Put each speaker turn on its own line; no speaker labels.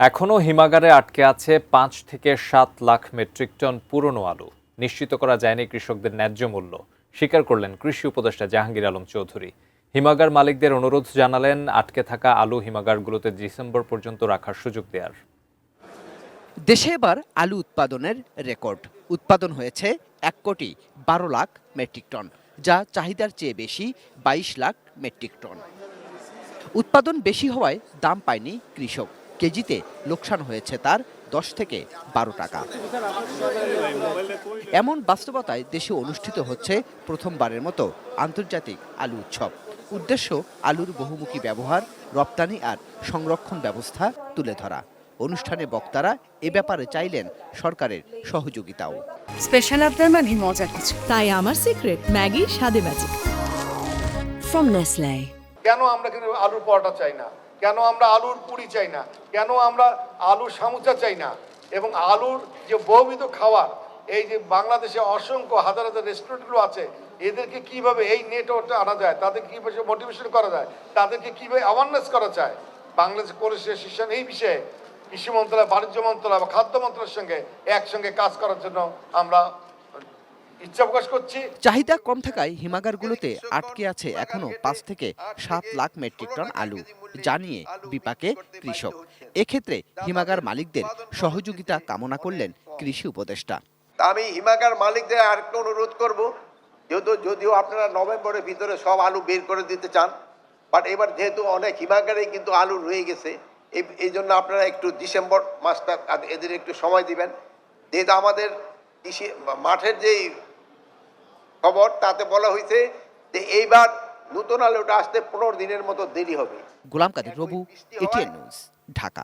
এখনও হিমাগারে আটকে আছে ৫ থেকে ৭ লাখ মেট্রিক টন পুরনো আলু। নিশ্চিত করা যায়নি কৃষকদের ন্যায্য মূল্য, স্বীকার করলেন কৃষি উপদেষ্টা জাহাঙ্গীর আলম চৌধুরী। হিমাগার মালিকদের অনুরোধ জানালেন আটকে থাকা আলু হিমাগারগুলোতে ডিসেম্বর পর্যন্ত রাখার সুযোগ দেওয়ার।
দেশে এবার আলু উৎপাদনের রেকর্ড। উৎপাদন হয়েছে ১,১২,০০,০০০ মেট্রিক টন, যা চাহিদার চেয়ে বেশি ২২ লাখ মেট্রিক টন। উৎপাদন বেশি হওয়ায় দাম পায়নি কৃষক। কেজিতে লোকসান হয়েছে তার ১০ থেকে ১২ টাকা। এমন বাস্তবতায় দেশে অনুষ্ঠিত হচ্ছে প্রথমবারের মতো আন্তর্জাতিক আলু উৎসব। উদ্দেশ্য আলুর বহুমুখী ব্যবহার, রপ্তানি আর সংরক্ষণ ব্যবস্থা তুলে ধরা। অনুষ্ঠানে বক্তারা এ ব্যাপারে চাইলেন সরকারের সহযোগিতাও।
স্পেশাল আপনার মানে মজার কিছু।
তাই আমার সিক্রেট ম্যাগি স্বাদে ম্যাজিক ফ্রম নেসলে।
কেন আমরা কিন্তু আলুর পরোটা চাই না, কেন আমরা আলুর পুরি চাই না, কেন আমরা আলুর সামুচা চাই না, এবং আলুর যে বহুবিধ খাবার, এই যে বাংলাদেশে অসংখ্য হাজার হাজার রেস্টুরেন্টগুলো আছে, এদেরকে কিভাবে এই নেটওয়ার্কটা আনা যায়, তাদেরকে কীভাবে মোটিভেশন করা যায়, তাদেরকে কীভাবে অ্যাওয়ারনেস করা যায়। বাংলাদেশ কোঅর্ডিনেশন এই বিষয়ে কৃষি মন্ত্রণালয়, বাণিজ্য মন্ত্রণালয় বা খাদ্য মন্ত্রণালয়ের সঙ্গে একসঙ্গে কাজ করার জন্য আমরা ইচ্ছা প্রকাশ করছি।
চাহিদা কম থাকায় হিমাগারগুলোতে আটকে আছে এখনো ৫ থেকে ৭ লাখ মেট্রিক টন আলু, জানিয়ে বিপাকে কৃষক। এক্ষেত্রে হিমাগার মালিকদের সহযোগিতা কামনা করলেন কৃষি উপদেষ্টা।
আমি হিমাগার মালিকদের আরেকটা অনুরোধ করব, যদিও আপনারা নভেম্বরের ভিতরে সব আলু বের করে দিতে চান, বাট এবার যেহেতু অনেক হিমাগারে কিন্তু আলু রয়ে গেছে, এই জন্য আপনারা একটু ডিসেম্বর মাসটা এদের একটু সময় দিবেন। যেহেতু আমাদের কৃষি মাঠের যেই খবর, তাতে বলা হয়েছে যে এইবার নতুন আলুটা আসতে ১৫ দিনের মতো দেরি হবে।
গোলাম কাদের রবু, এটিএন নিউজ, ঢাকা।